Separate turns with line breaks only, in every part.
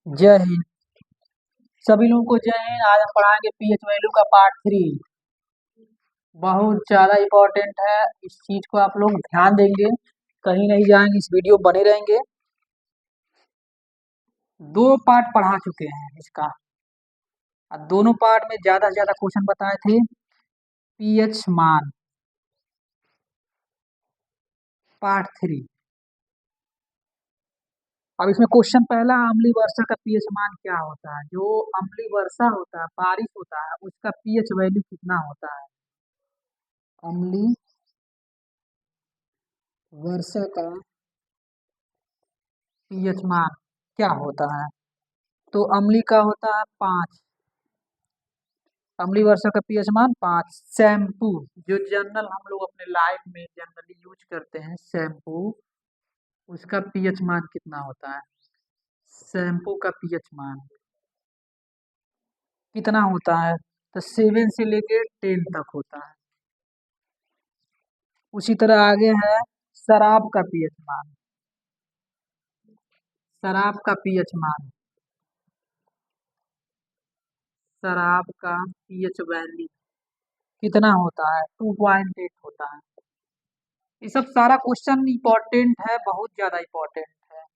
जय हिंद। सभी लोगों को जय हिंद। आज हम पढ़ाएंगे पीएच वैल्यू का पार्ट 3। बहुत ज़्यादा इम्पोर्टेंट है, इस चीज़ को आप लोग ध्यान देंगे, कहीं नहीं जाएंगे, इस वीडियो बने रहेंगे। 2 पार्ट पढ़ा चुके हैं इसका, और दोनों पार्ट में ज़्यादा से ज़्यादा क्वेश्चन बताए थे। पीएच मान पार्ट 3। अब इसमें क्वेश्चन पहला, अम्लीय वर्षा का पीएच मान क्या होता है। जो अम्लीय वर्षा होता है, बारिश होता है, उसका पीएच वैल्यू कितना होता है। अम्लीय वर्षा का पीएच मान क्या होता है। तो अम्लीय का होता है 5। अम्लीय वर्षा का पीएच मान 5। शैम्पू, जो जनरल हम लोग अपने लाइफ में जनरली यूज करते हैं, शैम्पू, उसका पीएच मान कितना होता है। शैम्पू का पीएच मान कितना होता है, तो 7 से लेके 10 तक होता है। उसी तरह आगे है शराब का पीएच मान। शराब का पीएच मान, शराब का पीएच वैल्यू कितना होता है, 2.8 होता है। ये सब सारा क्वेश्चन इम्पोर्टेंट है, बहुत ज्यादा इम्पोर्टेंट है,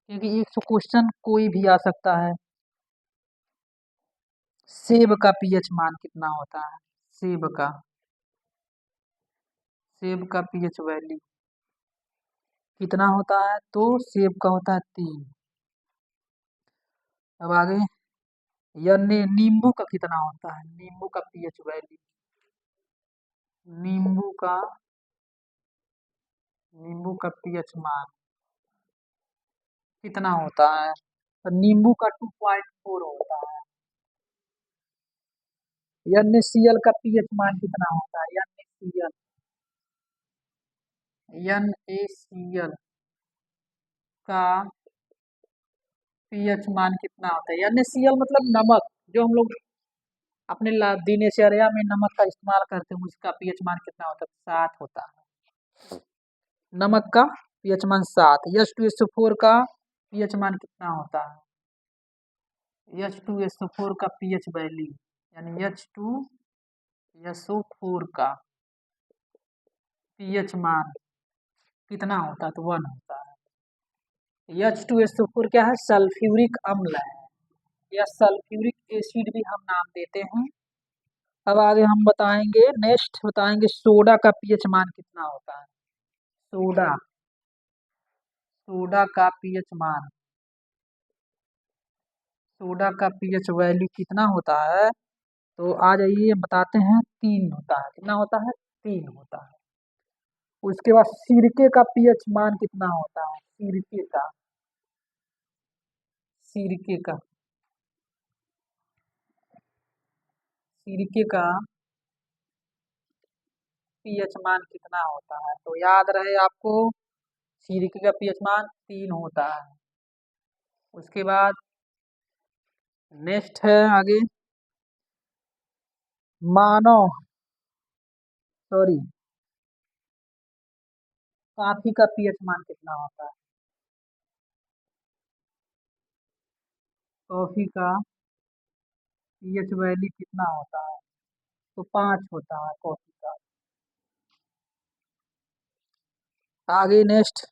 क्योंकि एक क्वेश्चन कोई भी आ सकता है। सेब का पीएच मान कितना होता है। सेब का पीएच वैल्यू कितना होता है, तो सेब का होता है 3। अब आगे, यह नींबू का कितना होता है। नींबू का पीएच वैल्यू, नींबू का पीएच मान कितना होता है, तो नींबू का 2.4 होता है। NaCl का पीएच मान कितना होता है। NaCl का पीएच मान कितना होता है। NaCl मतलब नमक, जो हम लोग अपने दिनचर्या में नमक का इस्तेमाल करते हैं, उसका पीएच मान कितना होता है, 7 होता है। नमक का पीएच मान 7। H2SO4 का पीएच मान कितना होता है। H2SO4 का पीएच वैल्यू, यानी H2SO4 का पीएच मान कितना होता है, तो 1 होता है। H2SO4 क्या है, सल्फ्यूरिक अम्ल है, या सल्फ्यूरिक एसिड भी हम नाम देते हैं। अब आगे हम बताएंगे, नेक्स्ट बताएंगे सोडा का पीएच मान कितना होता है। सोडा सोडा का पीएच मान, सोडा का पीएच वैल्यू कितना होता है, तो आ जाइए बताते हैं। 3 होता है। कितना होता है, 3 होता है। उसके बाद सिरके का पीएच मान कितना होता है। सिरके का सिरके का पीएच मान कितना होता है, तो याद रहे आपको, सिरके का पीएच मान 3 होता है। उसके बाद नेक्स्ट है आगे, मानव सॉरी कॉफी का पीएच मान कितना होता है। कॉफी का पीएच वैल्यू कितना होता है, तो 5 होता है कॉफी का। आगे नेक्स्ट,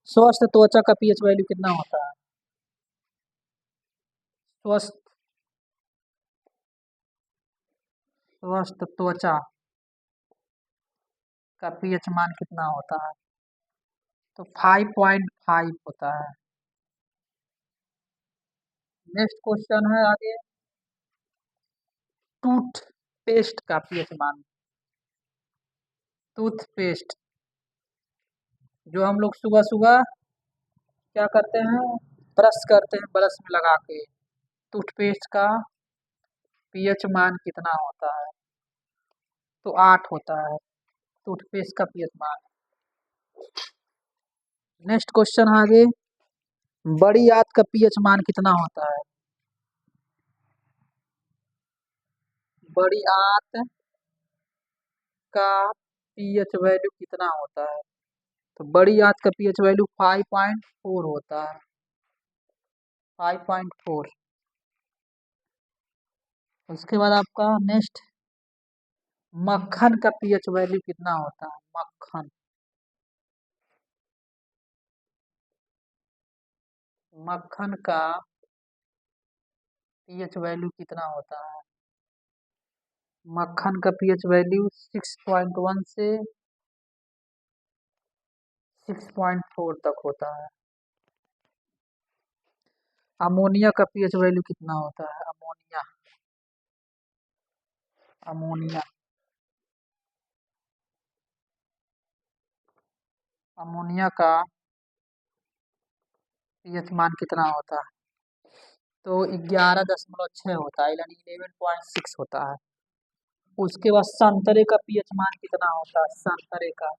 स्वस्थ त्वचा का पीएच वैल्यू कितना होता है। स्वस्थ स्वस्थ त्वचा का पीएच मान कितना होता है, तो 5.5 होता है। नेक्स्ट क्वेश्चन है आगे, टूथपेस्ट का पीएच मान। टूथपेस्ट, जो हम लोग सुबह सुबह क्या करते हैं, ब्रश करते हैं, ब्रश में लगा के, टूथपेस्ट का पीएच मान कितना होता है, तो 8 होता है टूथपेस्ट का पीएच मान। नेक्स्ट क्वेश्चन आगे, बड़ी आंत का पीएच मान कितना होता है। बड़ी आंत का पीएच वैल्यू कितना होता है, तो बड़ी आंत का पीएच वैल्यू 5.4 होता है। 5.4। उसके बाद आपका नेक्स्ट, मक्खन का पीएच वैल्यू कितना होता है? मक्खन, मक्खन का पीएच वैल्यू कितना होता है? मक्खन का पीएच वैल्यू 6.1 से 6.4 तक होता है। अमोनिया का पीएच वैल्यू कितना होता है? अमोनिया, अमोनिया, अमोनिया का पीएच मान कितना होता है? तो 11.6 होता है, यानी 11.6 होता है। उसके बाद संतरे का पीएच मान कितना होता है? संतरे का,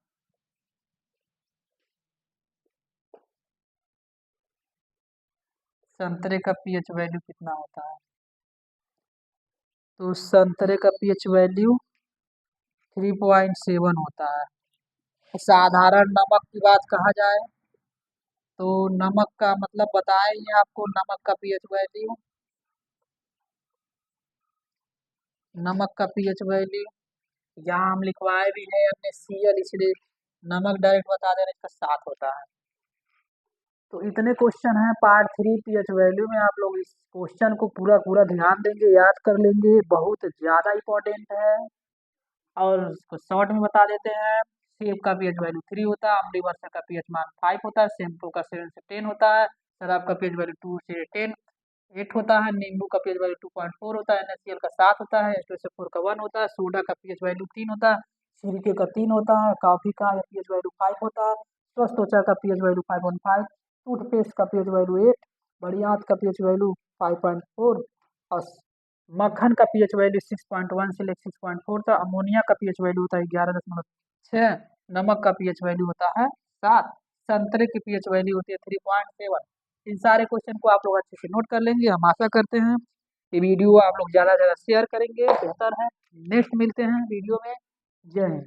संतरे का पीएच वैल्यू कितना होता है? तो संतरे का पीएच वैल्यू 3.7 होता है। साधारण नमक की बात कहा जाए तो नमक का मतलब बताए ये आपको, नमक का पीएच वैल्यू, नमक का पीएच वैल्यू यहाँ हम लिखवाए भी है NaCl, इसलिए नमक डायरेक्ट बता दे रहे, इसका 7 होता है। तो इतने क्वेश्चन हैं पार्ट 3 पीएच वैल्यू में। आप लोग इस क्वेश्चन को पूरा पूरा ध्यान देंगे, याद कर लेंगे, बहुत ज्यादा इंपॉर्टेंट है। और उसको शॉर्ट में बता देते हैं। सेब का पीएच वैल्यू 3 होता है, अम्लीय वर्षा का पीएच मान 5 होता है, शैम्पू का 7 से 10 होता है, शराब का पीएच वैल्यू 2 से 8 होता है, नींबू का पीएच वैल्यू 2.4 होता है, NaCl का 7 होता है, H2SO4 का 1 होता है, सोडा का पीएच वैल्यू 3 होता है, सिरके का 3 होता है, कॉफी का पीएच वैल्यू 5 होता है, स्वस्थ त्वचा का पीएच वैल्यू 5.5, टूथपेस्ट का पीएच वैल्यू 8, बढ़ियात का पीएच वैल्यू 5.4, और मक्खन का पीएच वैल्यू 6.1 से लेकर 6.4 था। अमोनिया का पीएच वैल्यू होता है 11.6। नमक का पीएच वैल्यू होता है 7। संतरे की पीएच वैल्यू होती है 3.7। इन सारे क्वेश्चन को आप लोग अच्छे से नोट कर लेंगे। हम आशा करते हैं ये वीडियो आप लोग ज़्यादा से ज़्यादा शेयर करेंगे, बेहतर है। नेक्स्ट मिलते हैं वीडियो में। जय हिंद।